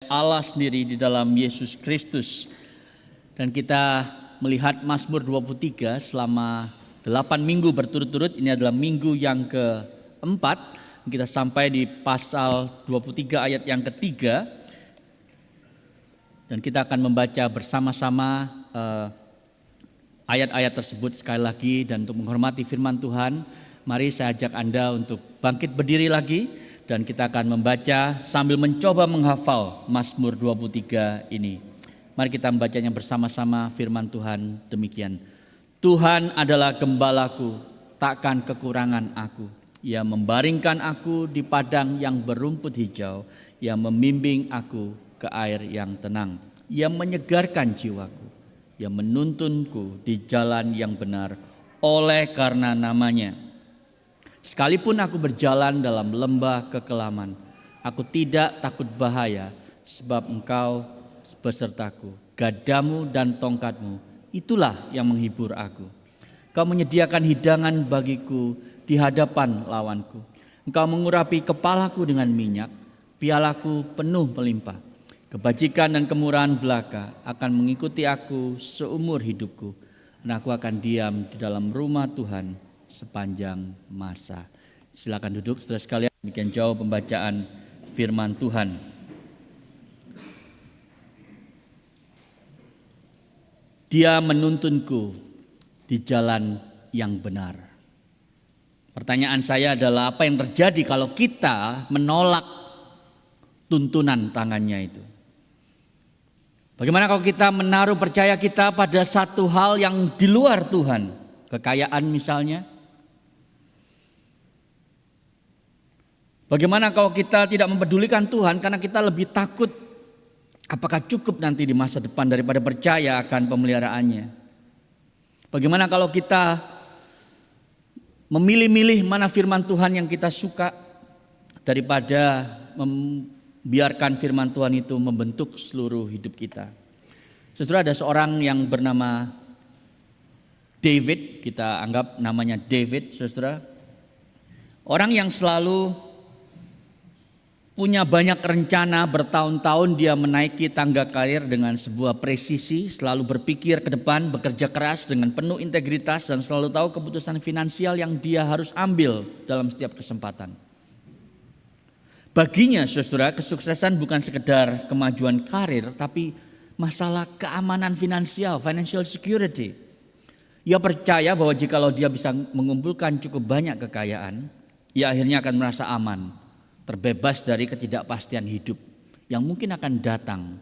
Allah sendiri di dalam Yesus Kristus. Dan kita melihat Mazmur 23 selama 8 minggu berturut-turut. Ini adalah minggu yang keempat. Kita sampai di pasal 23 ayat yang ketiga. Dan kita akan membaca bersama-sama ayat-ayat tersebut sekali lagi. Dan untuk menghormati firman Tuhan, mari saya ajak Anda untuk bangkit berdiri lagi. Dan kita akan membaca sambil mencoba menghafal Mazmur 23 ini. Mari kita membacanya bersama-sama. Firman Tuhan demikian. Tuhan adalah gembalaku, takkan kekurangan aku. Ia membaringkan aku di padang yang berumput hijau. Ia membimbing aku ke air yang tenang. Ia menyegarkan jiwaku. Ia menuntunku di jalan yang benar oleh karena namanya. Sekalipun aku berjalan dalam lembah kekelaman, aku tidak takut bahaya, sebab Engkau besertaku. Gadamu dan tongkatmu, itulah yang menghibur aku. Engkau menyediakan hidangan bagiku di hadapan lawanku. Engkau mengurapi kepalaku dengan minyak, pialaku penuh melimpah. Kebajikan dan kemurahan belaka akan mengikuti aku seumur hidupku, dan aku akan diam di dalam rumah Tuhan sepanjang masa. Silakan duduk saudara sekalian, demikian jauh pembacaan firman Tuhan. Dia menuntunku di jalan yang benar. Pertanyaan saya adalah, apa yang terjadi kalau kita menolak tuntunan tangannya itu? Bagaimana kalau kita menaruh percaya kita pada satu hal yang di luar Tuhan? Kekayaan misalnya. Bagaimana kalau kita tidak mempedulikan Tuhan karena kita lebih takut apakah cukup nanti di masa depan daripada percaya akan pemeliharaannya. Bagaimana kalau kita memilih-milih mana firman Tuhan yang kita suka daripada membiarkan firman Tuhan itu membentuk seluruh hidup kita. Saudara, ada seorang yang bernama David, kita anggap namanya David, saudara. Orang yang selalu punya banyak rencana, bertahun-tahun dia menaiki tangga karir dengan sebuah presisi, selalu berpikir ke depan, bekerja keras dengan penuh integritas dan selalu tahu keputusan finansial yang dia harus ambil dalam setiap kesempatan. Baginya saudara, kesuksesan bukan sekedar kemajuan karir, tapi masalah keamanan finansial, financial security. Ia percaya bahwa jikalau dia bisa mengumpulkan cukup banyak kekayaan, ia akhirnya akan merasa aman, terbebas dari ketidakpastian hidup yang mungkin akan datang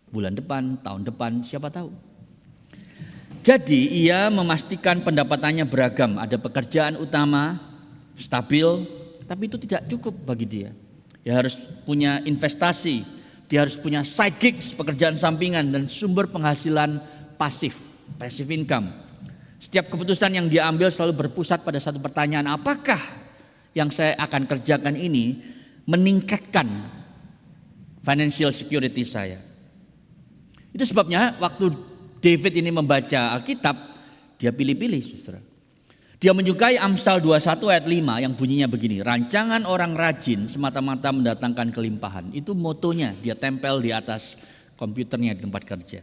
bulan depan, tahun depan, siapa tahu. Jadi ia memastikan pendapatannya beragam, ada pekerjaan utama, stabil, tapi itu tidak cukup bagi dia. Dia harus punya investasi, dia harus punya side gigs, pekerjaan sampingan dan sumber penghasilan pasif, passive income. Setiap keputusan yang dia ambil selalu berpusat pada satu pertanyaan, apakah yang saya akan kerjakan ini meningkatkan financial security saya? Itu sebabnya waktu David ini membaca Alkitab, dia pilih-pilih, saudara. Dia menyukai Amsal 21 ayat 5 yang bunyinya begini, rancangan orang rajin semata-mata mendatangkan kelimpahan. Itu motonya, dia tempel di atas komputernya di tempat kerja.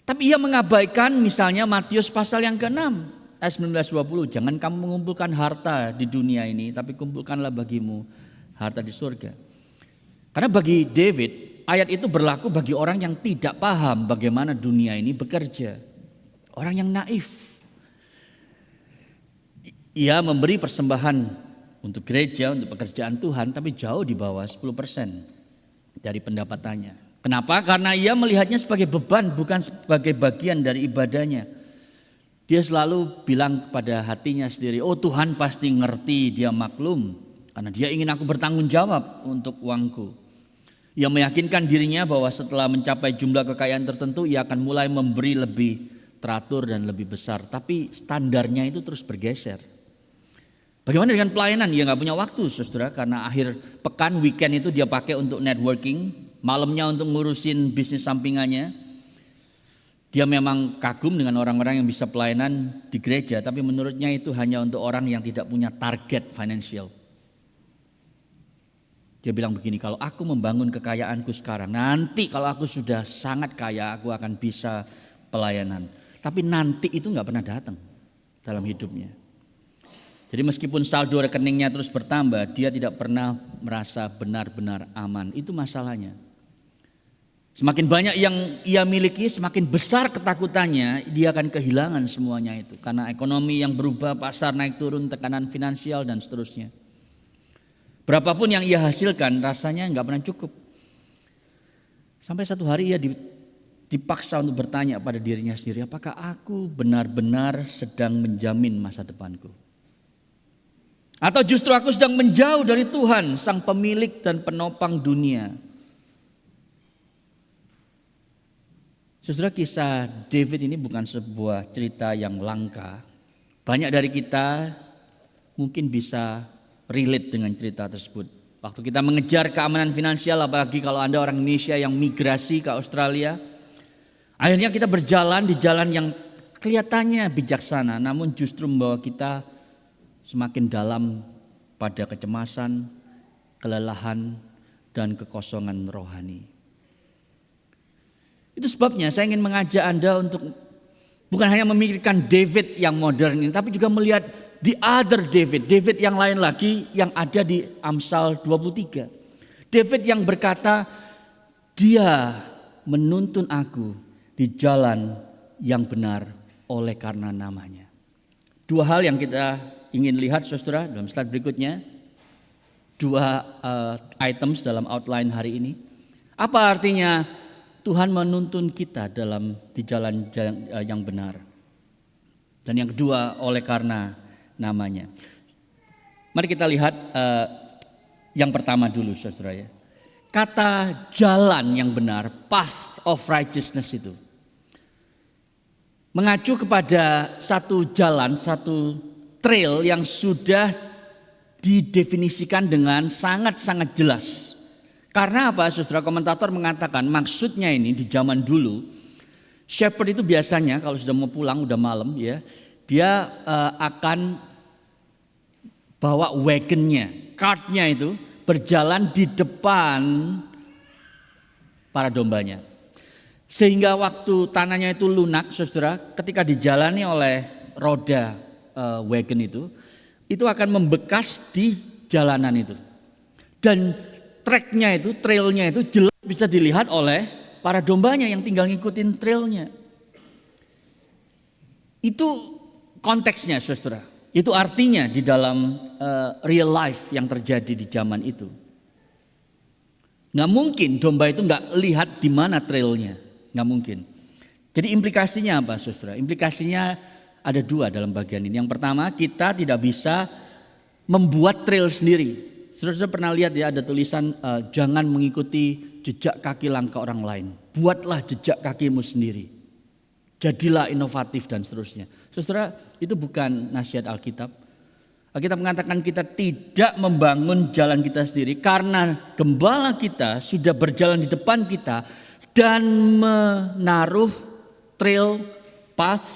Tapi ia mengabaikan misalnya Matius pasal yang ke-6. Ayat 19-20, jangan kamu mengumpulkan harta di dunia ini, tapi kumpulkanlah bagimu harta di surga. Karena bagi David, ayat itu berlaku bagi orang yang tidak paham bagaimana dunia ini bekerja. Orang yang naif. Ia memberi persembahan untuk gereja, untuk pekerjaan Tuhan, tapi jauh di bawah 10% dari pendapatannya. Kenapa? Karena ia melihatnya sebagai beban, bukan sebagai bagian dari ibadahnya. Dia selalu bilang kepada hatinya sendiri, oh Tuhan pasti ngerti, dia maklum. Karena dia ingin aku bertanggung jawab untuk uangku. Ia meyakinkan dirinya bahwa setelah mencapai jumlah kekayaan tertentu, ia akan mulai memberi lebih teratur dan lebih besar. Tapi standarnya itu terus bergeser. Bagaimana dengan pelayanan? Ia gak punya waktu, saudara, karena akhir pekan, weekend itu dia pakai untuk networking. Malamnya untuk ngurusin bisnis sampingannya. Dia memang kagum dengan orang-orang yang bisa pelayanan di gereja, tapi menurutnya itu hanya untuk orang yang tidak punya target financial. Dia bilang begini, kalau aku membangun kekayaanku sekarang, nanti kalau aku sudah sangat kaya, aku akan bisa pelayanan. Tapi nanti itu nggak pernah datang dalam hidupnya. Jadi meskipun saldo rekeningnya terus bertambah, dia tidak pernah merasa benar-benar aman. Itu masalahnya. Semakin banyak yang ia miliki, semakin besar ketakutannya, dia akan kehilangan semuanya itu. Karena ekonomi yang berubah, pasar naik turun, tekanan finansial dan seterusnya. Berapapun yang ia hasilkan rasanya nggak pernah cukup. Sampai satu hari ia dipaksa untuk bertanya pada dirinya sendiri, apakah aku benar-benar sedang menjamin masa depanku? Atau justru aku sedang menjauh dari Tuhan, sang pemilik dan penopang dunia? Saudara, kisah David ini bukan sebuah cerita yang langka. Banyak dari kita mungkin bisa relate dengan cerita tersebut. Waktu kita mengejar keamanan finansial, apalagi kalau Anda orang Indonesia yang migrasi ke Australia, akhirnya kita berjalan di jalan yang kelihatannya bijaksana, namun justru membawa kita semakin dalam pada kecemasan, kelelahan, dan kekosongan rohani. Itu sebabnya saya ingin mengajak Anda untuk bukan hanya memikirkan David yang modern ini, tapi juga melihat the other David, David yang lain lagi yang ada di Amsal 23. David yang berkata, dia menuntun aku di jalan yang benar oleh karena namanya. Dua hal yang kita ingin lihat saudara dalam slide berikutnya. Dua items dalam outline hari ini. Apa artinya Tuhan menuntun kita di jalan yang benar? Dan yang kedua oleh karena namanya. Mari kita lihat yang pertama dulu saudara ya. Kata jalan yang benar, path of righteousness itu mengacu kepada satu jalan, satu trail yang sudah didefinisikan dengan sangat-sangat jelas. Karena apa? Saudara, komentator mengatakan maksudnya ini di zaman dulu shepherd itu biasanya kalau sudah mau pulang udah malam ya, dia akan bawa wagonnya, cartnya itu berjalan di depan para dombanya. Sehingga waktu tanahnya itu lunak, saudara, ketika dijalani oleh roda wagon itu akan membekas di jalanan itu. Dan tracknya itu, trailnya itu jelas bisa dilihat oleh para dombanya yang tinggal ngikutin trailnya. Itu konteksnya saudara. Itu artinya di dalam real life yang terjadi di zaman itu. Nggak mungkin domba itu nggak lihat di mana trailnya, nggak mungkin. Jadi implikasinya apa saudara? Implikasinya ada dua dalam bagian ini. Yang pertama, kita tidak bisa membuat trail sendiri. Saudara pernah lihat ya ada tulisan jangan mengikuti jejak kaki langkah orang lain. Buatlah jejak kakimu sendiri. Jadilah inovatif dan seterusnya. Saudara, itu bukan nasihat Alkitab. Alkitab mengatakan kita tidak membangun jalan kita sendiri karena gembala kita sudah berjalan di depan kita dan menaruh trail path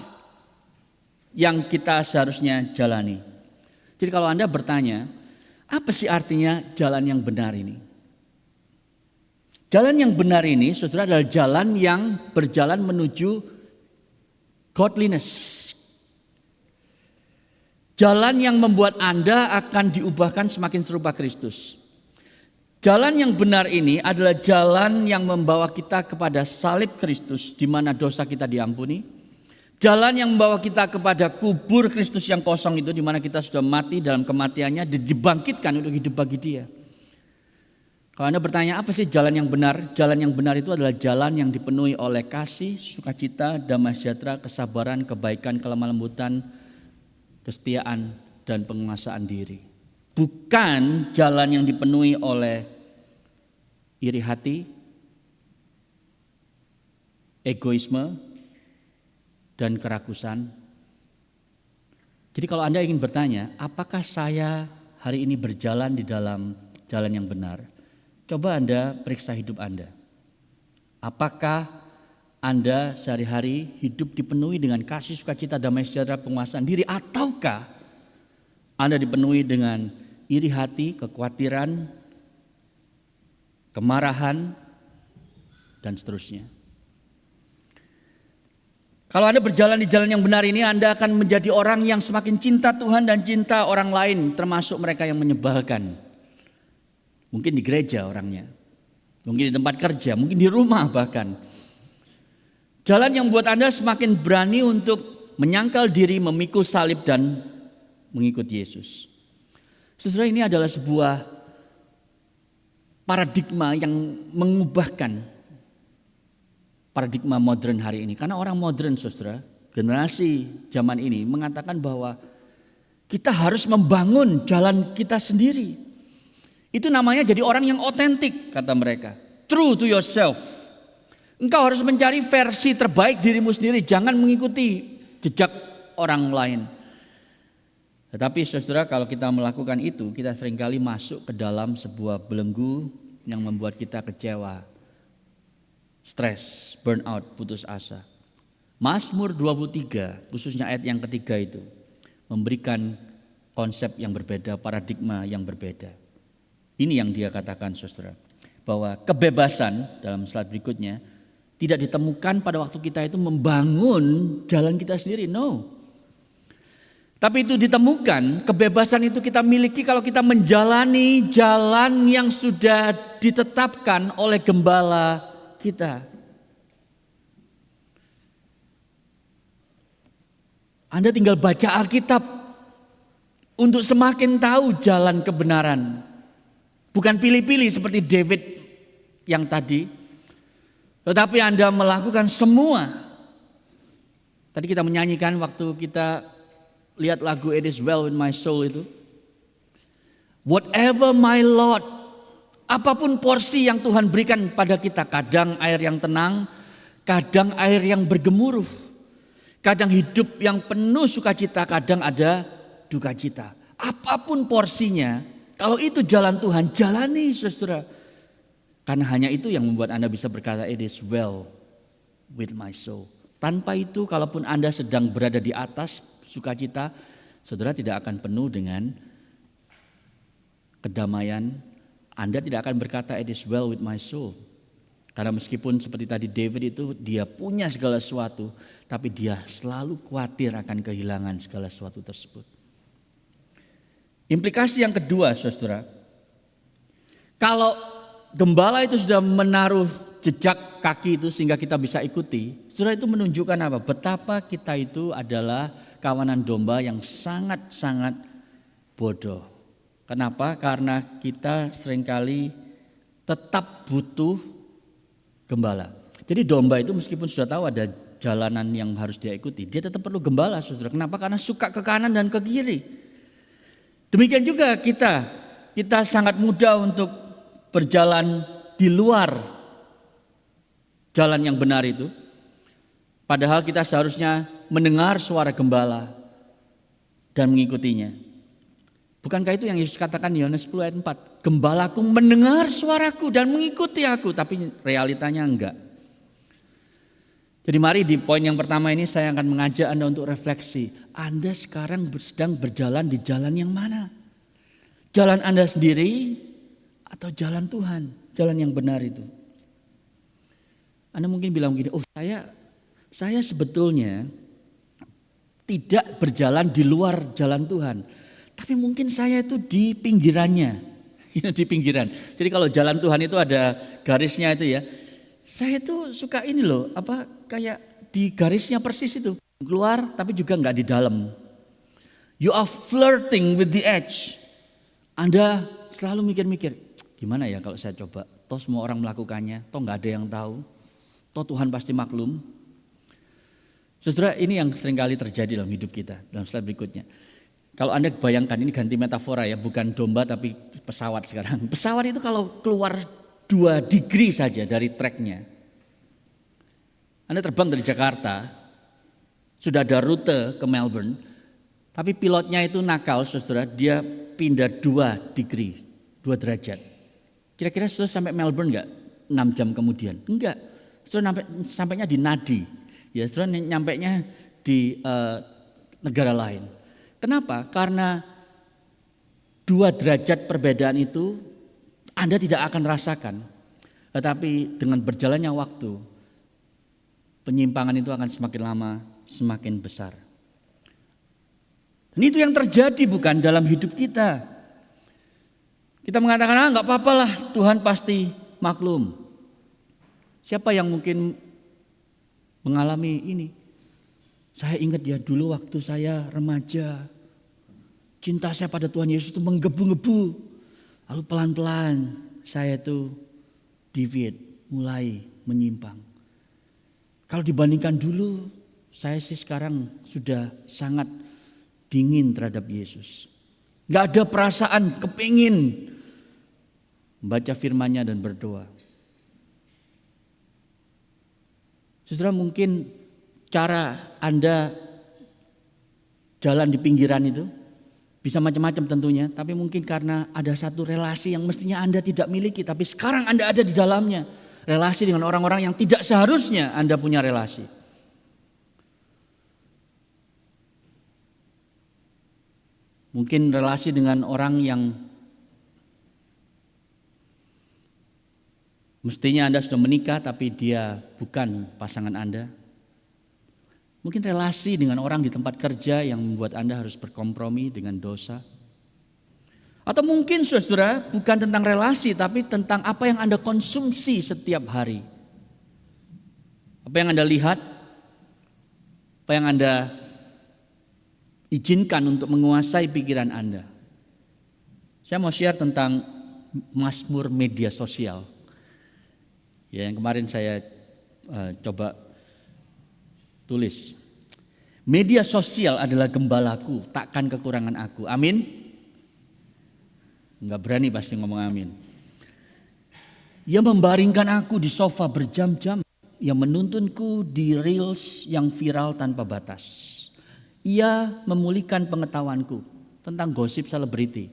yang kita seharusnya jalani. Jadi kalau Anda bertanya, apa sih artinya jalan yang benar ini? Jalan yang benar ini, saudara, adalah jalan yang berjalan menuju godliness. Jalan yang membuat Anda akan diubahkan semakin serupa Kristus. Jalan yang benar ini adalah jalan yang membawa kita kepada salib Kristus di mana dosa kita diampuni. Jalan yang membawa kita kepada kubur Kristus yang kosong itu di mana kita sudah mati dalam kematiannya dan dibangkitkan untuk hidup bagi Dia. Kalau Anda bertanya apa sih jalan yang benar? Jalan yang benar itu adalah jalan yang dipenuhi oleh kasih, sukacita, damai sejahtera, kesabaran, kebaikan, kelemah lembutan, kesetiaan, dan penguasaan diri. Bukan jalan yang dipenuhi oleh iri hati, egoisme, dan kerakusan. Jadi kalau Anda ingin bertanya, apakah saya hari ini berjalan di dalam jalan yang benar? Coba Anda periksa hidup Anda. Apakah Anda sehari-hari hidup dipenuhi dengan kasih, sukacita, damai sejahtera, penguasaan diri, ataukah Anda dipenuhi dengan iri hati, kekhawatiran, kemarahan, dan seterusnya. Kalau Anda berjalan di jalan yang benar ini, Anda akan menjadi orang yang semakin cinta Tuhan dan cinta orang lain, termasuk mereka yang menyebalkan. Mungkin di gereja orangnya, mungkin di tempat kerja, mungkin di rumah bahkan. Jalan yang membuat Anda semakin berani untuk menyangkal diri, memikul salib dan mengikuti Yesus. Saudara, ini adalah sebuah paradigma yang mengubahkan paradigma modern hari ini. Karena orang modern, saudara, generasi zaman ini mengatakan bahwa kita harus membangun jalan kita sendiri. Itu namanya jadi orang yang otentik, kata mereka. True to yourself. Engkau harus mencari versi terbaik dirimu sendiri. Jangan mengikuti jejak orang lain. Tetapi saudara, kalau kita melakukan itu, kita seringkali masuk ke dalam sebuah belenggu yang membuat kita kecewa, stres, burnout, putus asa. Mazmur 23, khususnya ayat yang ketiga itu, memberikan konsep yang berbeda, paradigma yang berbeda. Ini yang dia katakan, saudara, bahwa kebebasan dalam slide berikutnya tidak ditemukan pada waktu kita itu membangun jalan kita sendiri, no. Tapi itu ditemukan, kebebasan itu kita miliki kalau kita menjalani jalan yang sudah ditetapkan oleh gembala kita. Anda tinggal baca Alkitab untuk semakin tahu jalan kebenaran. Bukan pilih-pilih seperti David yang tadi, tetapi Anda melakukan semua. Tadi kita menyanyikan waktu kita lihat lagu It Is Well With My Soul itu. Whatever my Lord, apapun porsi yang Tuhan berikan pada kita, kadang air yang tenang, kadang air yang bergemuruh, kadang hidup yang penuh sukacita, kadang ada duka cita. Apapun porsinya, kalau itu jalan Tuhan, jalani, saudara. Karena hanya itu yang membuat Anda bisa berkata, it is well with my soul. Tanpa itu, kalaupun Anda sedang berada di atas sukacita, saudara tidak akan penuh dengan kedamaian. Anda tidak akan berkata it is well with my soul. Karena meskipun seperti tadi David itu dia punya segala sesuatu, tapi dia selalu khawatir akan kehilangan segala sesuatu tersebut. Implikasi yang kedua, saudara, kalau gembala itu sudah menaruh jejak kaki itu sehingga kita bisa ikuti, saudara, itu menunjukkan apa? Betapa kita itu adalah kawanan domba yang sangat-sangat bodoh. Kenapa? Karena kita seringkali tetap butuh gembala. Jadi domba itu meskipun sudah tahu ada jalanan yang harus dia ikuti, dia tetap perlu gembala, saudara. Kenapa? Karena suka ke kanan dan ke kiri. Demikian juga kita sangat mudah untuk berjalan di luar jalan yang benar itu. Padahal kita seharusnya mendengar suara gembala dan mengikutinya. Bukankah itu yang Yesus katakan di Yohanes 10 ayat 4? Gembalaku mendengar suaraku dan mengikuti aku, tapi realitanya enggak. Jadi mari di poin yang pertama ini saya akan mengajak Anda untuk refleksi. Anda sekarang sedang berjalan di jalan yang mana? Jalan Anda sendiri atau jalan Tuhan? Jalan yang benar itu. Anda mungkin bilang begini, oh saya sebetulnya tidak berjalan di luar jalan Tuhan. Tapi mungkin saya itu di pinggirannya, di pinggiran. Jadi kalau jalan Tuhan itu ada garisnya itu ya. Saya itu suka ini loh, kayak di garisnya persis itu. Keluar tapi juga enggak di dalam. You are flirting with the edge. Anda selalu mikir-mikir, gimana ya kalau saya coba? Toh semua orang melakukannya, toh enggak ada yang tahu. Toh Tuhan pasti maklum. Saudara, ini yang seringkali terjadi dalam hidup kita. Dalam slide berikutnya. Kalau Anda bayangkan, ini ganti metafora ya, bukan domba tapi pesawat sekarang. Pesawat itu kalau keluar 2 degree saja dari tracknya. Anda terbang dari Jakarta, sudah ada rute ke Melbourne, tapi pilotnya itu nakal, saudara, dia pindah 2 degree, 2 derajat. Kira-kira saudara sampai Melbourne enggak 6 jam kemudian? Enggak, saudara sampainya di Nadi, ya saudara nyampainya di negara lain. Kenapa? Karena 2 derajat perbedaan itu Anda tidak akan rasakan. Tetapi dengan berjalannya waktu, penyimpangan itu akan semakin lama semakin besar. Dan itu yang terjadi bukan dalam hidup kita. Kita mengatakan, nggak apa-apa lah, Tuhan pasti maklum. Siapa yang mungkin mengalami ini? Saya ingat ya dulu waktu saya remaja, cinta saya pada Tuhan Yesus itu menggebu-gebu. Lalu pelan-pelan saya itu deviate, mulai menyimpang. Kalau dibandingkan dulu, saya sih sekarang sudah sangat dingin terhadap Yesus. Gak ada perasaan kepingin membaca firman-Nya dan berdoa. Saudara, mungkin cara Anda jalan di pinggiran itu bisa macam-macam tentunya, tapi mungkin karena ada satu relasi yang mestinya Anda tidak miliki, tapi sekarang Anda ada di dalamnya. Relasi dengan orang-orang yang tidak seharusnya Anda punya relasi. Mungkin relasi dengan orang yang mestinya Anda sudah menikah tapi dia bukan pasangan Anda. Mungkin relasi dengan orang di tempat kerja yang membuat Anda harus berkompromi dengan dosa. Atau mungkin saudara bukan tentang relasi tapi tentang apa yang Anda konsumsi setiap hari. Apa yang Anda lihat, apa yang Anda izinkan untuk menguasai pikiran Anda. Saya mau share tentang mazmur media sosial. Ya, yang kemarin saya coba tulis. Media sosial adalah gembalaku, takkan kekurangan aku. Amin. Enggak berani pasti ngomong amin. Ia membaringkan aku di sofa berjam-jam. Ia menuntunku di reels yang viral tanpa batas. Ia memulihkan pengetahuanku tentang gosip selebriti.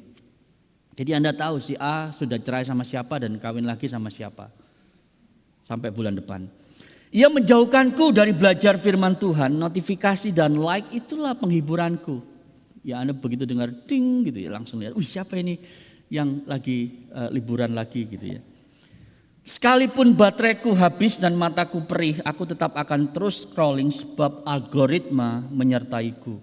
Jadi Anda tahu si A sudah cerai sama siapa dan kawin lagi sama siapa. Sampai bulan depan. Ia menjauhkanku dari belajar firman Tuhan, notifikasi dan like itulah penghiburanku. Ya Anda begitu dengar ding gitu ya langsung lihat, siapa ini yang lagi liburan lagi gitu ya. Sekalipun bateraiku habis dan mataku perih, aku tetap akan terus scrolling sebab algoritma menyertaiku.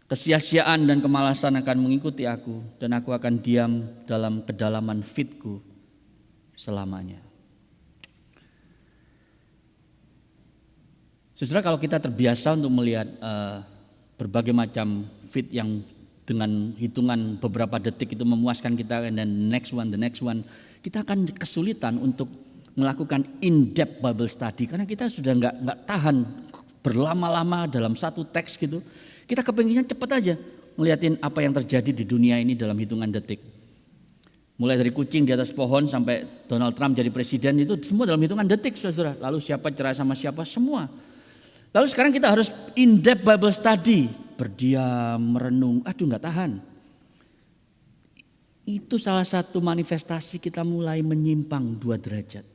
Kesia-siaan dan kemalasan akan mengikuti aku dan aku akan diam dalam kedalaman feedku selamanya. Saudara, kalau kita terbiasa untuk melihat berbagai macam feed yang dengan hitungan beberapa detik itu memuaskan kita dan the next one, kita akan kesulitan untuk melakukan in-depth Bible study karena kita sudah nggak tahan berlama-lama dalam satu teks gitu. Kita kepengennya cepat aja melihatin apa yang terjadi di dunia ini dalam hitungan detik. Mulai dari kucing di atas pohon sampai Donald Trump jadi presiden itu semua dalam hitungan detik, saudara. Lalu siapa cerai sama siapa, semua. Lalu sekarang kita harus in-depth Bible study, berdiam, merenung, nggak tahan. Itu salah satu manifestasi kita mulai menyimpang 2 derajat.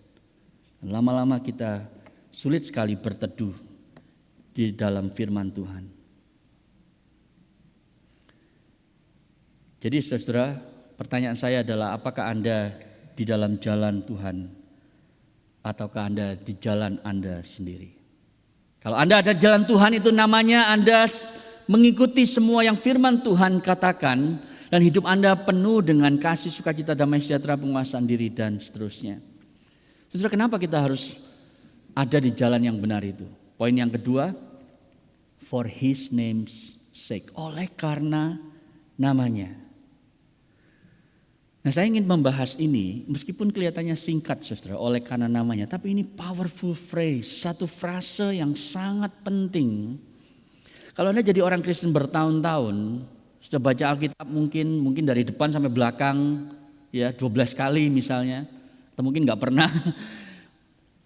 Lama-lama kita sulit sekali berteduh di dalam firman Tuhan. Jadi saudara, pertanyaan saya adalah apakah Anda di dalam jalan Tuhan ataukah Anda di jalan Anda sendiri? Kalau Anda ada di jalan Tuhan itu namanya Anda mengikuti semua yang firman Tuhan katakan dan hidup Anda penuh dengan kasih, sukacita, damai sejahtera, penguasaan diri dan seterusnya. Saudara, kenapa kita harus ada di jalan yang benar itu? Poin yang kedua, for his name's sake, oleh karena namanya. Nah, saya ingin membahas ini meskipun kelihatannya singkat saudara, oleh karena namanya, tapi ini powerful phrase, satu frase yang sangat penting. Kalau Anda jadi orang Kristen bertahun-tahun, sudah baca Alkitab mungkin dari depan sampai belakang ya 12 kali misalnya, atau mungkin nggak pernah.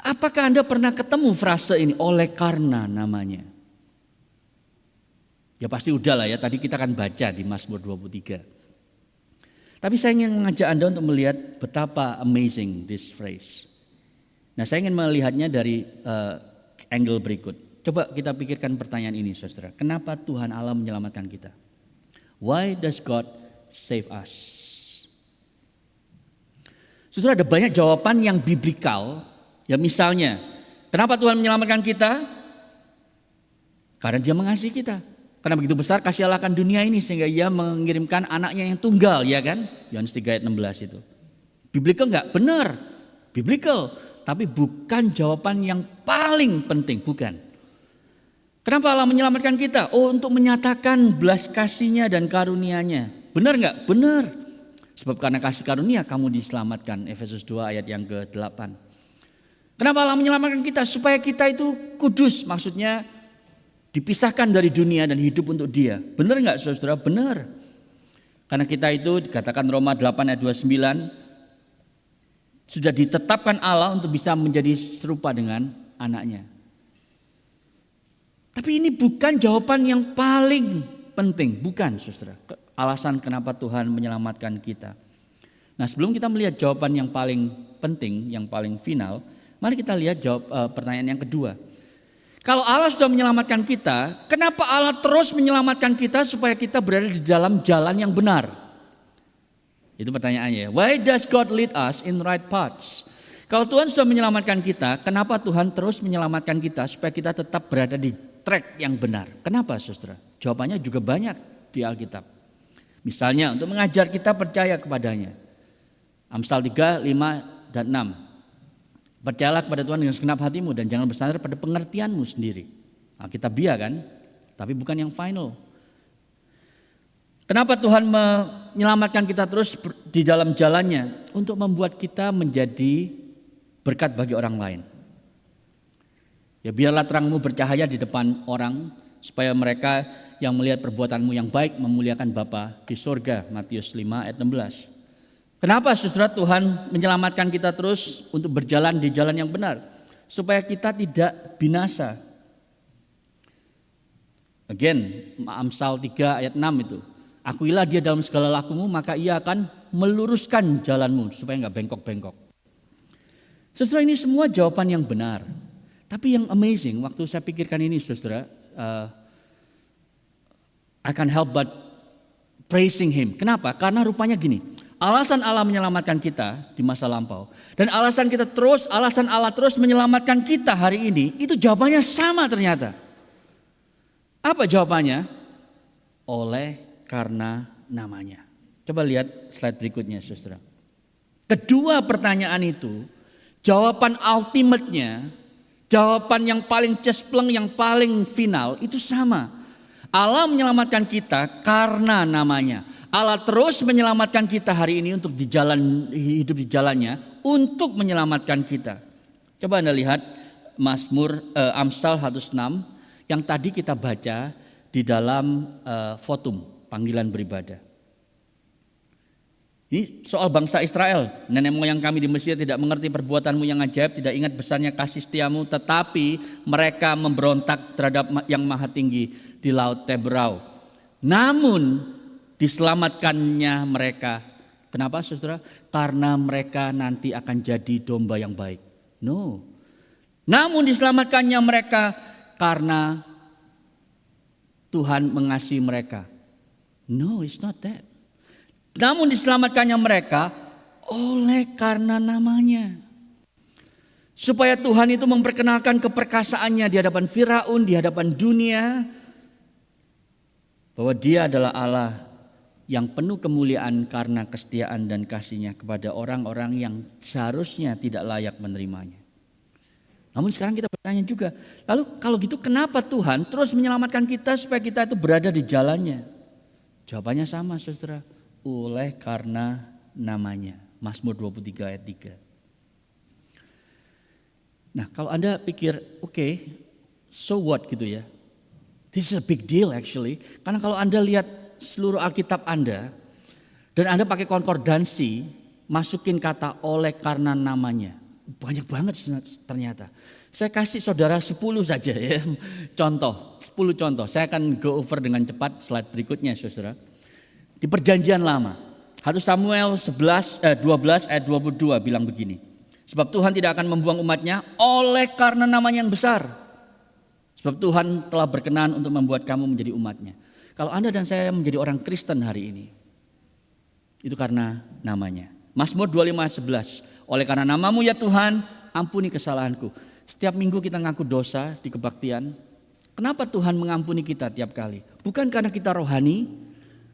Apakah Anda pernah ketemu frase ini oleh karena namanya? Ya pasti udah lah ya, tadi kita akan baca di Mazmur 23. Tapi saya ingin mengajak Anda untuk melihat betapa amazing this phrase. Nah, saya ingin melihatnya dari angle berikut. Coba kita pikirkan pertanyaan ini, saudara. Kenapa Tuhan Allah menyelamatkan kita? Why does God save us? Saudara, ada banyak jawaban yang biblikal. Ya misalnya, kenapa Tuhan menyelamatkan kita? Karena Dia mengasihi kita. Karena begitu besar kasih Allah akan dunia ini sehingga Ia mengirimkan anaknya yang tunggal, ya kan? Yohanes 3 ayat 16 itu. Biblikal enggak? Benar. Biblikal, tapi bukan jawaban yang paling penting, bukan. Kenapa Allah menyelamatkan kita? Oh, untuk menyatakan belas kasih-Nya dan karunia-Nya. Benar enggak? Benar. Sebab karena kasih karunia kamu diselamatkan. Efesus 2 ayat yang ke-8. Kenapa Allah menyelamatkan kita? Supaya kita itu kudus. Maksudnya dipisahkan dari dunia dan hidup untuk Dia. Benar enggak saudara? Benar. Karena kita itu dikatakan Roma 8 ayat 29. Sudah ditetapkan Allah untuk bisa menjadi serupa dengan anaknya. Tapi ini bukan jawaban yang paling penting. Bukan saudara. Alasan kenapa Tuhan menyelamatkan kita. Nah, sebelum kita melihat jawaban yang paling penting, yang paling final, mari kita lihat pertanyaan yang kedua. Kalau Allah sudah menyelamatkan kita, kenapa Allah terus menyelamatkan kita supaya kita berada di dalam jalan yang benar? Itu pertanyaannya. Why does God lead us in right paths? Kalau Tuhan sudah menyelamatkan kita, kenapa Tuhan terus menyelamatkan kita supaya kita tetap berada di track yang benar? Kenapa saudara? Jawabannya juga banyak di Alkitab. Misalnya untuk mengajar kita percaya kepadanya. Amsal 3, 5, dan 6. Percayalah kepada Tuhan dengan segenap hatimu dan jangan bersandar pada pengertianmu sendiri. Alkitabiah kan, tapi bukan yang final. Kenapa Tuhan menyelamatkan kita terus di dalam jalannya? Untuk membuat kita menjadi berkat bagi orang lain. Ya biarlah terangmu bercahaya di depan orang supaya mereka yang melihat perbuatanmu yang baik memuliakan Bapa di surga. Matius 5 ayat 16. Kenapa saudara Tuhan menyelamatkan kita terus untuk berjalan di jalan yang benar? Supaya kita tidak binasa. Again, Amsal 3 ayat 6 itu. Akuilah Dia dalam segala lakumu, maka Ia akan meluruskan jalanmu supaya enggak bengkok-bengkok. Saudara, ini semua jawaban yang benar. Tapi yang amazing, waktu saya pikirkan ini saudara, I can't help but praising Him. Kenapa? Karena rupanya gini, alasan Allah menyelamatkan kita di masa lampau dan alasan Allah terus menyelamatkan kita hari ini, itu jawabannya sama ternyata. Apa jawabannya? Oleh karena namanya. Coba lihat slide berikutnya saudara. Kedua pertanyaan itu, jawaban ultimate-nya, jawaban yang paling cespleng, yang paling final itu sama. Allah menyelamatkan kita karena namanya. Allah terus menyelamatkan kita hari ini untuk hidup di jalannya untuk menyelamatkan kita. Coba Anda lihat Amsal 106 yang tadi kita baca di dalam votum, panggilan beribadah. Ini soal bangsa Israel. Nenek moyang kami di Mesir tidak mengerti perbuatanmu yang ajaib, tidak ingat besarnya kasih setiamu, tetapi mereka memberontak terhadap yang maha tinggi di laut Teberau. Namun diselamatkannya mereka. Kenapa saudara? Karena mereka nanti akan jadi domba yang baik. No. Namun diselamatkannya mereka karena Tuhan mengasihi mereka. No, it's not that. Namun diselamatkannya mereka oleh karena namanya. Supaya Tuhan itu memperkenalkan keperkasaannya di hadapan Firaun, di hadapan dunia. Bahwa Dia adalah Allah yang penuh kemuliaan karena kesetiaan dan kasih-Nya kepada orang-orang yang seharusnya tidak layak menerimanya. Namun sekarang kita bertanya juga, lalu kalau gitu kenapa Tuhan terus menyelamatkan kita supaya kita itu berada di jalannya? Jawabannya sama saudara. Oleh karena namanya. Mazmur 23 ayat 3. Nah kalau Anda pikir okay, so what gitu ya. This is a big deal actually. Karena kalau Anda lihat seluruh Alkitab Anda dan Anda pakai konkordansi, masukin kata oleh karena namanya. Banyak banget ternyata. Saya kasih saudara 10 saja ya. Contoh, 10 contoh. Saya akan go over dengan cepat slide berikutnya saudara. Di perjanjian lama, 1 Samuel 12 ayat 22 bilang begini. Sebab Tuhan tidak akan membuang umatnya oleh karena namanya yang besar. Sebab Tuhan telah berkenan untuk membuat kamu menjadi umatnya. Kalau Anda dan saya menjadi orang Kristen hari ini, itu karena namanya. Mazmur 25 ayat 11. Oleh karena namamu ya Tuhan, ampuni kesalahanku. Setiap minggu kita ngaku dosa di kebaktian. Kenapa Tuhan mengampuni kita tiap kali? Bukan karena kita rohani,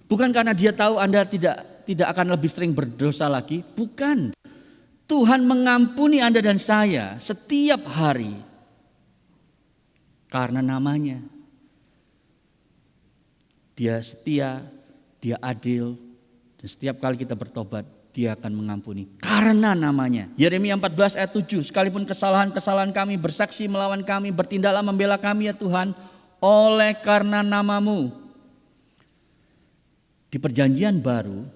bukan karena Dia tahu Anda tidak akan lebih sering berdosa lagi, bukan. Tuhan mengampuni Anda dan saya setiap hari karena namanya. Dia setia, Dia adil, dan setiap kali kita bertobat, Dia akan mengampuni karena namanya. Yeremia 14 ayat 7, sekalipun kesalahan-kesalahan kami bersaksi melawan kami, bertindaklah membela kami ya Tuhan, oleh karena namamu. Di perjanjian baru,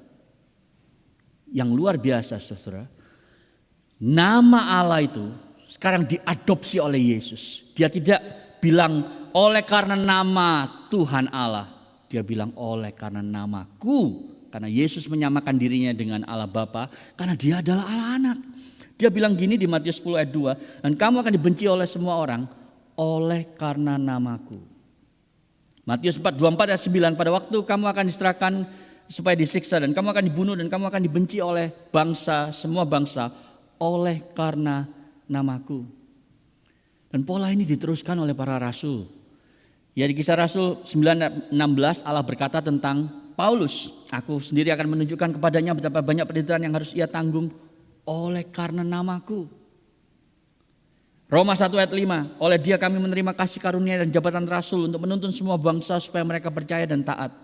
yang luar biasa saudara, nama Allah itu sekarang diadopsi oleh Yesus. Dia tidak bilang oleh karena nama Tuhan Allah. Dia bilang oleh karena namaku. Karena Yesus menyamakan dirinya dengan Allah Bapa, karena Dia adalah Allah Anak. Dia bilang gini di Matius 10 ayat 2, dan kamu akan dibenci oleh semua orang oleh karena namaku. Matius 4:24 ayat 9, pada waktu kamu akan diserahkan supaya disiksa, dan kamu akan dibunuh, dan kamu akan dibenci oleh bangsa, semua bangsa oleh karena namaku. Dan pola ini diteruskan oleh para rasul. Ya, di Kisah Rasul 9:16 Allah berkata tentang Paulus, aku sendiri akan menunjukkan kepadanya betapa banyak penderitaan yang harus ia tanggung oleh karena namaku. Roma 1 ayat 5, oleh Dia kami menerima kasih karunia dan jabatan rasul untuk menuntun semua bangsa supaya mereka percaya dan taat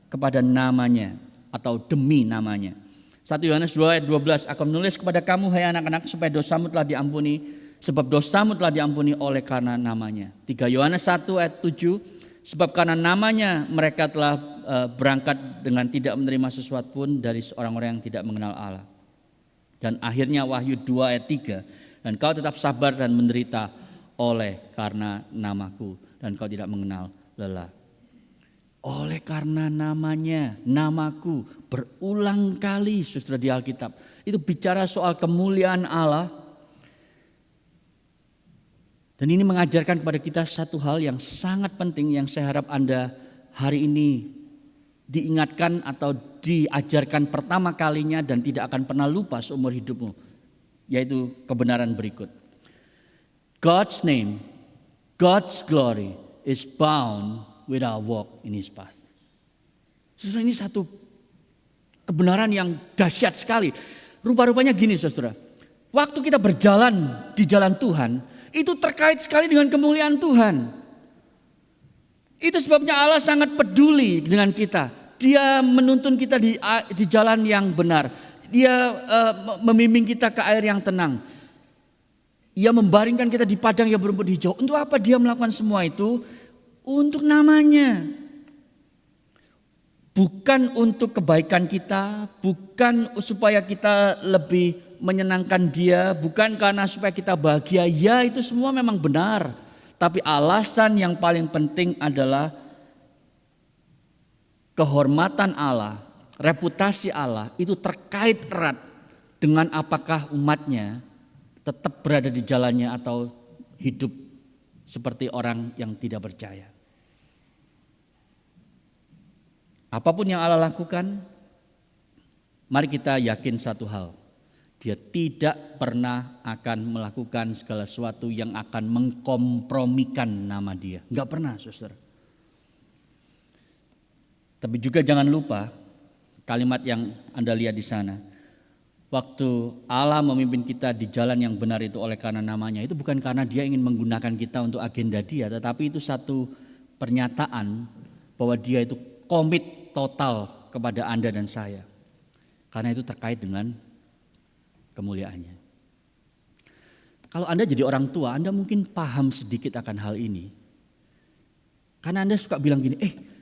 kepada namanya atau demi namanya. 1 Yohanes 2 ayat 12, aku menulis kepada kamu hai anak-anak supaya dosamu telah diampuni, sebab dosamu telah diampuni oleh karena namanya. 3 Yohanes 1 ayat 7, sebab karena namanya mereka telah berangkat dengan tidak menerima sesuatu pun dari orang-orang yang tidak mengenal Allah. Dan akhirnya Wahyu 2 ayat 3, dan kau tetap sabar dan menderita oleh karena namaku, dan kau tidak mengenal lelah. Oleh karena namanya, namaku, berulang kali saudara di Alkitab. Itu bicara soal kemuliaan Allah. Dan ini mengajarkan kepada kita satu hal yang sangat penting yang saya harap Anda hari ini diingatkan atau diajarkan pertama kalinya dan tidak akan pernah lupa seumur hidupmu. Yaitu kebenaran berikut. God's name, God's glory is bound with our walk in His path. Saudara, ini satu kebenaran yang dahsyat sekali. Rupa-rupanya gini saudara. Waktu kita berjalan di jalan Tuhan, itu terkait sekali dengan kemuliaan Tuhan. Itu sebabnya Allah sangat peduli dengan kita. Dia menuntun kita di jalan yang benar. Dia membimbing kita ke air yang tenang. Ia membaringkan kita di padang yang berumput hijau. Untuk apa Dia melakukan semua itu? Untuk namanya. Bukan untuk kebaikan kita, bukan supaya kita lebih menyenangkan Dia, bukan karena supaya kita bahagia. Ya, itu semua memang benar. Tapi alasan yang paling penting adalah kehormatan Allah, reputasi Allah itu terkait erat dengan apakah umatnya tetap berada di jalannya atau hidup seperti orang yang tidak percaya. Apapun yang Allah lakukan, mari kita yakin satu hal. Dia tidak pernah akan melakukan segala sesuatu yang akan mengkompromikan nama Dia. Enggak pernah, saudara. Tapi juga jangan lupa kalimat yang Anda lihat di sana. Waktu Allah memimpin kita di jalan yang benar itu oleh karena namanya, itu bukan karena Dia ingin menggunakan kita untuk agenda Dia, tetapi itu satu pernyataan bahwa Dia itu komit total kepada Anda dan saya. Karena itu terkait dengan kemuliaannya. Kalau Anda jadi orang tua, Anda mungkin paham sedikit akan hal ini. Karena Anda suka bilang gini,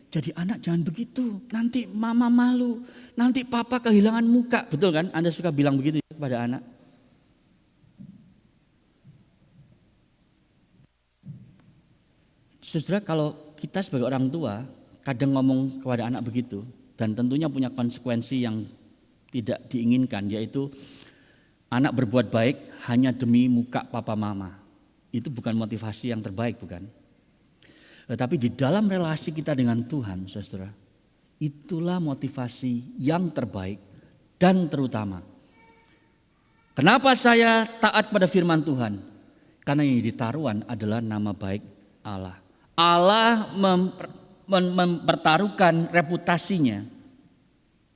jadi anak jangan begitu, nanti mama malu, nanti papa kehilangan muka. Betul kan? Anda suka bilang begitu ya kepada anak. Saudara, kalau kita sebagai orang tua kadang ngomong kepada anak begitu, dan tentunya punya konsekuensi yang tidak diinginkan, yaitu anak berbuat baik hanya demi muka papa mama. Itu bukan motivasi yang terbaik, bukan? Tetapi di dalam relasi kita dengan Tuhan, saudara, itulah motivasi yang terbaik dan terutama. Kenapa saya taat pada firman Tuhan? Karena yang ditaruhan adalah nama baik Allah. Allah mempertaruhkan reputasinya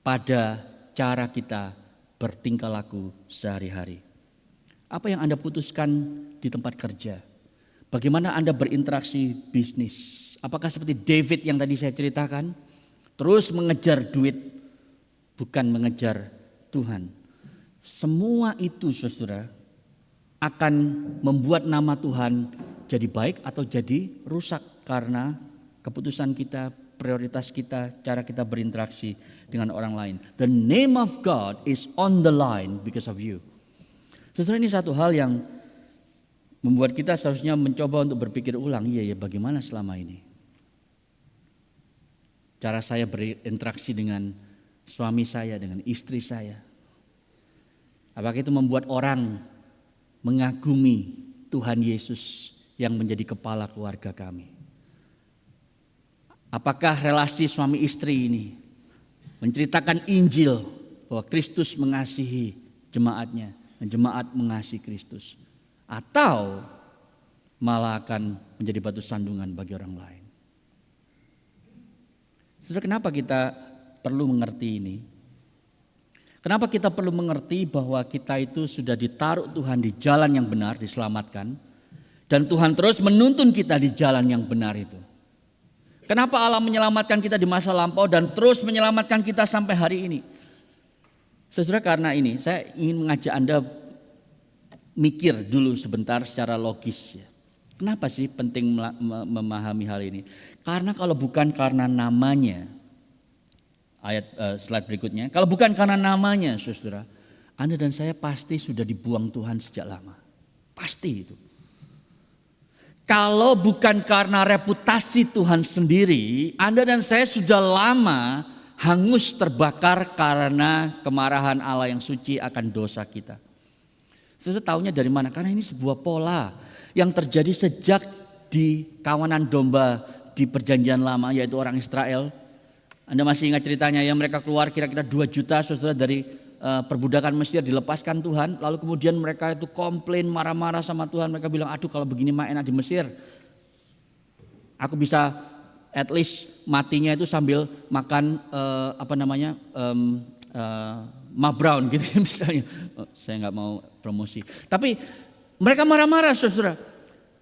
pada cara kita bertingkah laku sehari-hari. Apa yang Anda putuskan di tempat kerja? Bagaimana Anda berinteraksi bisnis? Apakah seperti David yang tadi saya ceritakan? Terus mengejar duit, bukan mengejar Tuhan. Semua itu saudara akan membuat nama Tuhan jadi baik atau jadi rusak karena keputusan kita, prioritas kita, cara kita berinteraksi dengan orang lain. The name of God is on the line because of you. Saudara, ini satu hal yang membuat kita seharusnya mencoba untuk berpikir ulang, iya ya, bagaimana selama ini cara saya berinteraksi dengan suami saya, dengan istri saya. Apakah itu membuat orang mengagumi Tuhan Yesus yang menjadi kepala keluarga kami? Apakah relasi suami istri ini menceritakan Injil bahwa Kristus mengasihi jemaatnya dan jemaat mengasihi Kristus? Atau malah akan menjadi batu sandungan bagi orang lain? Saudara, kenapa kita perlu mengerti ini? Kenapa kita perlu mengerti bahwa kita itu sudah ditaruh Tuhan di jalan yang benar, diselamatkan. Dan Tuhan terus menuntun kita di jalan yang benar itu. Kenapa Allah menyelamatkan kita di masa lampau dan terus menyelamatkan kita sampai hari ini? Saudara, karena ini saya ingin mengajak Anda mikir dulu sebentar secara logis ya. Kenapa sih penting memahami hal ini? Karena kalau bukan karena namanya, ayat slide berikutnya, kalau bukan karena namanya saudara, Anda dan saya pasti sudah dibuang Tuhan sejak lama. Pasti itu. Kalau bukan karena reputasi Tuhan sendiri, Anda dan saya sudah lama hangus terbakar karena kemarahan Allah yang suci akan dosa kita. Saudara, tahunya dari mana? Karena ini sebuah pola yang terjadi sejak di kawanan domba di perjanjian lama, yaitu orang Israel. Anda masih ingat ceritanya ya, mereka keluar kira-kira 2 juta saudara dari perbudakan Mesir, dilepaskan Tuhan. Lalu kemudian mereka itu komplain, marah-marah sama Tuhan. Mereka bilang, aduh kalau begini mah enak di Mesir. Aku bisa at least matinya itu sambil makan Ma Brown gitu misalnya. Saya nggak mau promosi. Tapi mereka marah-marah saudara.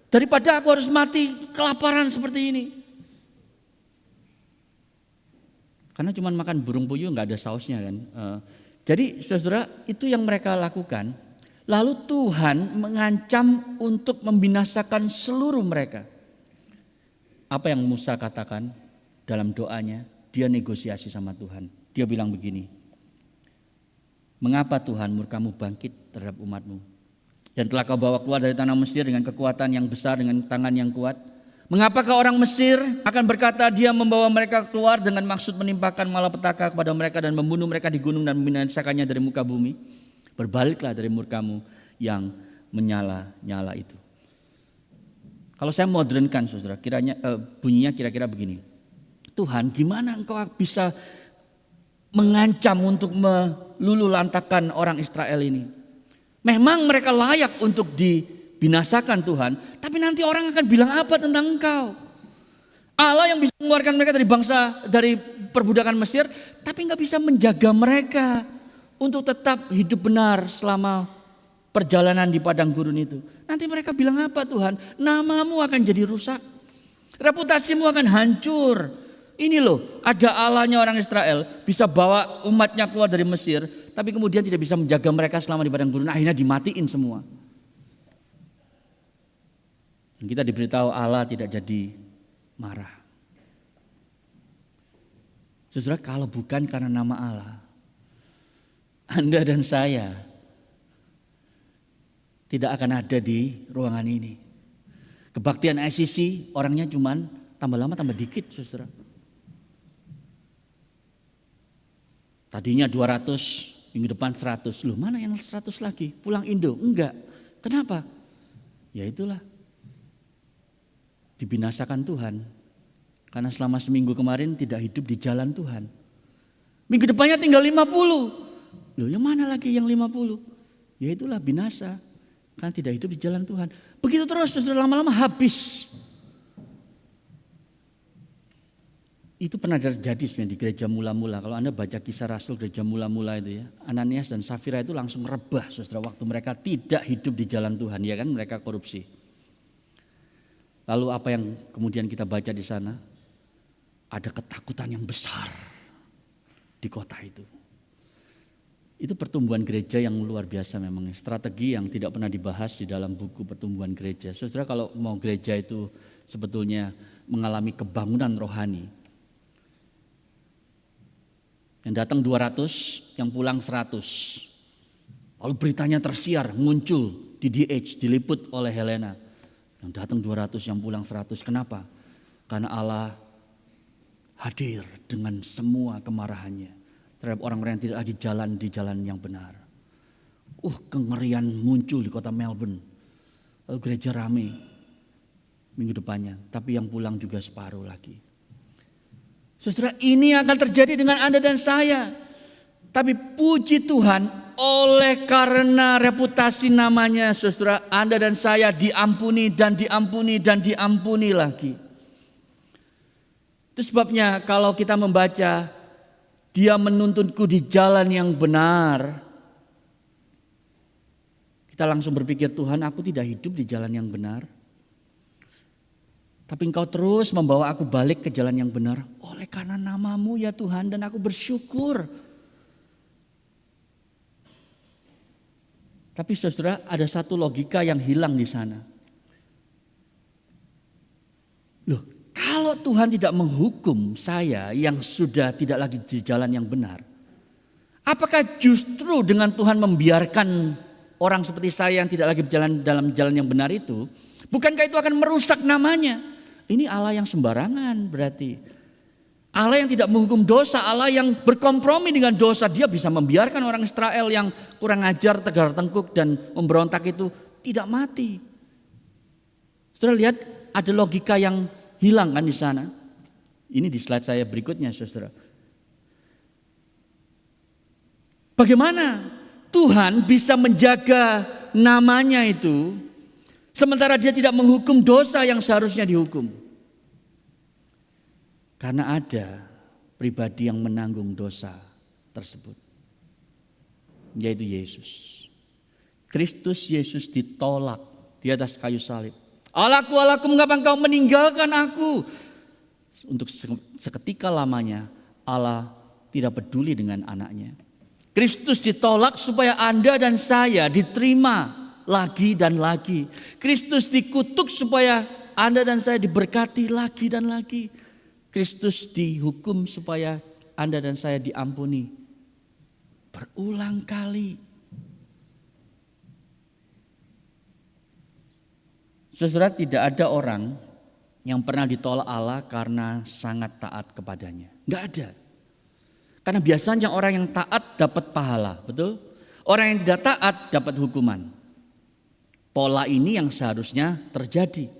Daripada aku harus mati kelaparan seperti ini. Karena cuma makan burung puyuh nggak ada sausnya kan. Jadi saudara, itu yang mereka lakukan. Lalu Tuhan mengancam untuk membinasakan seluruh mereka. Apa yang Musa katakan dalam doanya? Dia negosiasi sama Tuhan. Dia bilang begini. Mengapa Tuhan murkamu bangkit terhadap umatmu? Dan telah kau bawa keluar dari tanah Mesir dengan kekuatan yang besar, dengan tangan yang kuat. Mengapakah orang Mesir akan berkata dia membawa mereka keluar dengan maksud menimpakan malapetaka kepada mereka dan membunuh mereka di gunung dan membinasakannya dari muka bumi? Berbaliklah dari murkamu yang menyala-nyala itu. Kalau saya modernkan saudara, bunyinya kira-kira begini. Tuhan, gimana engkau bisa mengancam untuk melululantakkan orang Israel ini? Memang mereka layak untuk dibinasakan Tuhan, tapi nanti orang akan bilang apa tentang engkau? Allah yang bisa mengeluarkan mereka dari perbudakan Mesir, tapi nggak bisa menjaga mereka untuk tetap hidup benar selama perjalanan di padang gurun itu. Nanti mereka bilang apa Tuhan? Namamu akan jadi rusak, reputasimu akan hancur. Ini loh, ada Allahnya orang Israel bisa bawa umatnya keluar dari Mesir, tapi kemudian tidak bisa menjaga mereka selama di padang gurun, akhirnya dimatiin semua. Dan kita diberitahu Allah tidak jadi marah. Saudara, kalau bukan karena nama Allah, Anda dan saya tidak akan ada di ruangan ini. Kebaktian ICC orangnya cuman tambah lama tambah dikit saudara. Tadinya 200, minggu depan 100. Loh, mana yang 100 lagi? Pulang Indo? Enggak. Kenapa? Ya itulah. Dibinasakan Tuhan. Karena selama seminggu kemarin tidak hidup di jalan Tuhan. Minggu depannya tinggal 50. Loh, yang mana lagi yang 50? ya itulah binasa. Karena tidak hidup di jalan Tuhan. Begitu terus, saudara, lama-lama habis. Itu pernah terjadi sebenarnya di gereja mula-mula. Kalau Anda baca kisah Rasul gereja mula-mula itu ya. Ananias dan Safira itu langsung rebah, saudara, waktu mereka tidak hidup di jalan Tuhan. Ya kan, mereka korupsi. Lalu apa yang kemudian kita baca di sana? Ada ketakutan yang besar di kota itu. Itu pertumbuhan gereja yang luar biasa memang. Strategi yang tidak pernah dibahas di dalam buku pertumbuhan gereja. Saudara, kalau mau gereja itu sebetulnya mengalami kebangunan rohani. Yang datang 200, yang pulang 100. Lalu beritanya tersiar, muncul di DH, diliput oleh Helena. Yang datang 200, yang pulang 100. Kenapa? Karena Allah hadir dengan semua kemarahannya terhadap orang-orang yang tidak lagi jalan di jalan yang benar. Kengerian muncul di kota Melbourne. Lalu gereja rame minggu depannya, tapi yang pulang juga separuh lagi. Saudara, ini akan terjadi dengan Anda dan saya. Tapi puji Tuhan, oleh karena reputasi namanya, saudara, Anda dan saya diampuni dan diampuni dan diampuni lagi. Itu sebabnya kalau kita membaca, Dia menuntunku di jalan yang benar, kita langsung berpikir, Tuhan, aku tidak hidup di jalan yang benar. Tapi Engkau terus membawa aku balik ke jalan yang benar. Oleh karena nama-Mu ya Tuhan, dan aku bersyukur. Tapi saudara, ada satu logika yang hilang di sana. Loh, kalau Tuhan tidak menghukum saya yang sudah tidak lagi di jalan yang benar, apakah justru dengan Tuhan membiarkan orang seperti saya yang tidak lagi berjalan dalam jalan yang benar itu, bukankah itu akan merusak namanya? Ini Allah yang sembarangan berarti. Allah yang tidak menghukum dosa, Allah yang berkompromi dengan dosa. Dia bisa membiarkan orang Israel yang kurang ajar, tegar tengkuk dan memberontak itu tidak mati. Saudara lihat, ada logika yang hilang kan di sana. Ini di slide saya berikutnya, saudara. Bagaimana Tuhan bisa menjaga namanya itu, sementara Dia tidak menghukum dosa yang seharusnya dihukum? Karena ada pribadi yang menanggung dosa tersebut, yaitu Yesus. Kristus Yesus ditolak di atas kayu salib. Allahku, Allahku, mengapa Engkau meninggalkan aku? Untuk seketika lamanya Allah tidak peduli dengan anaknya. Kristus ditolak supaya Anda dan saya diterima lagi dan lagi. Kristus dikutuk supaya Anda dan saya diberkati lagi dan lagi. Kristus dihukum supaya Anda dan saya diampuni berulang kali. Saudara, tidak ada orang yang pernah ditolak Allah karena sangat taat kepadanya. Enggak ada. Karena biasanya orang yang taat dapat pahala, betul? Orang yang tidak taat dapat hukuman. Pola ini yang seharusnya terjadi.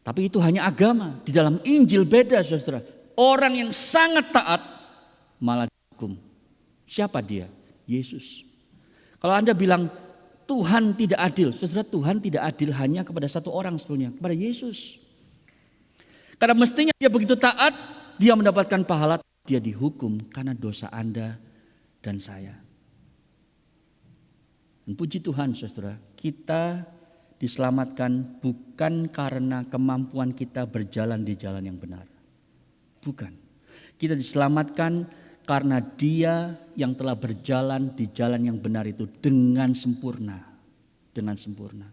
Tapi itu hanya agama. Di dalam Injil beda, saudara. Orang yang sangat taat malah dihukum. Siapa dia? Yesus. Kalau Anda bilang Tuhan tidak adil, saudara, Tuhan tidak adil hanya kepada satu orang sebetulnya, kepada Yesus. Karena mestinya dia begitu taat, dia mendapatkan pahala, dia dihukum karena dosa Anda dan saya. Dan puji Tuhan, saudara, kita diselamatkan bukan karena kemampuan kita berjalan di jalan yang benar. Bukan. Kita diselamatkan karena Dia yang telah berjalan di jalan yang benar itu dengan sempurna. Dengan sempurna.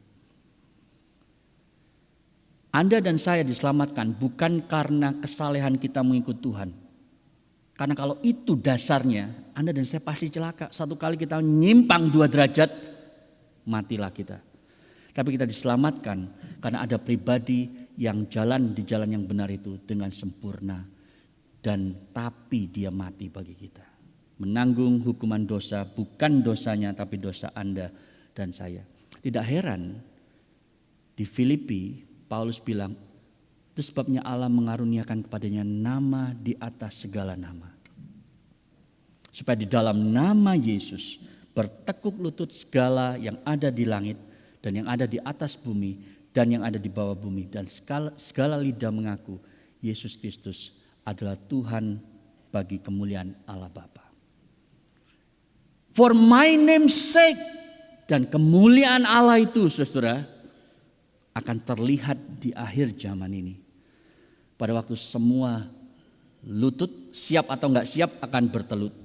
Anda dan saya diselamatkan bukan karena kesalehan kita mengikut Tuhan. Karena kalau itu dasarnya, Anda dan saya pasti celaka. Satu kali kita nyimpang 2 derajat, matilah kita. Tapi kita diselamatkan karena ada pribadi yang jalan di jalan yang benar itu dengan sempurna. Dan tapi dia mati bagi kita. Menanggung hukuman dosa, bukan dosanya tapi dosa Anda dan saya. Tidak heran di Filipi Paulus bilang, itu sebabnya Allah mengaruniakan kepadanya nama di atas segala nama. Supaya di dalam nama Yesus bertekuk lutut segala yang ada di langit dan yang ada di atas bumi dan yang ada di bawah bumi, dan segala lidah mengaku Yesus Kristus adalah Tuhan bagi kemuliaan Allah Bapa. For my name's sake, dan kemuliaan Allah itu, saudara, akan terlihat di akhir zaman ini. Pada waktu semua lutut, siap atau enggak siap, akan bertelut.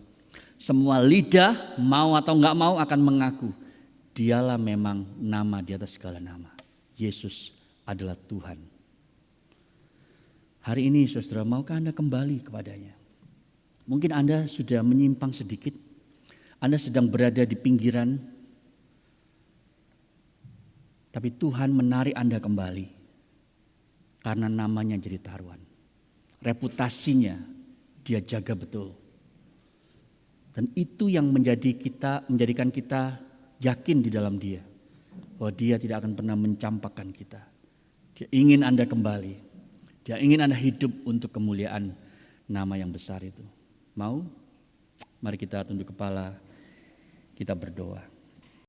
Semua lidah, mau atau enggak mau, akan mengaku dialah memang nama di atas segala nama. Yesus adalah Tuhan. Hari ini saudara, maukah Anda kembali kepadanya? Mungkin Anda sudah menyimpang sedikit. Anda sedang berada di pinggiran. Tapi Tuhan menarik Anda kembali. Karena namanya jadi taruhan. Reputasinya dia jaga betul. Dan itu yang menjadikan kita yakin di dalam dia. Bahwa dia tidak akan pernah mencampakkan kita. Dia ingin Anda kembali. Dia ingin Anda hidup untuk kemuliaan nama yang besar itu. Mau? Mari kita tunduk kepala, kita berdoa.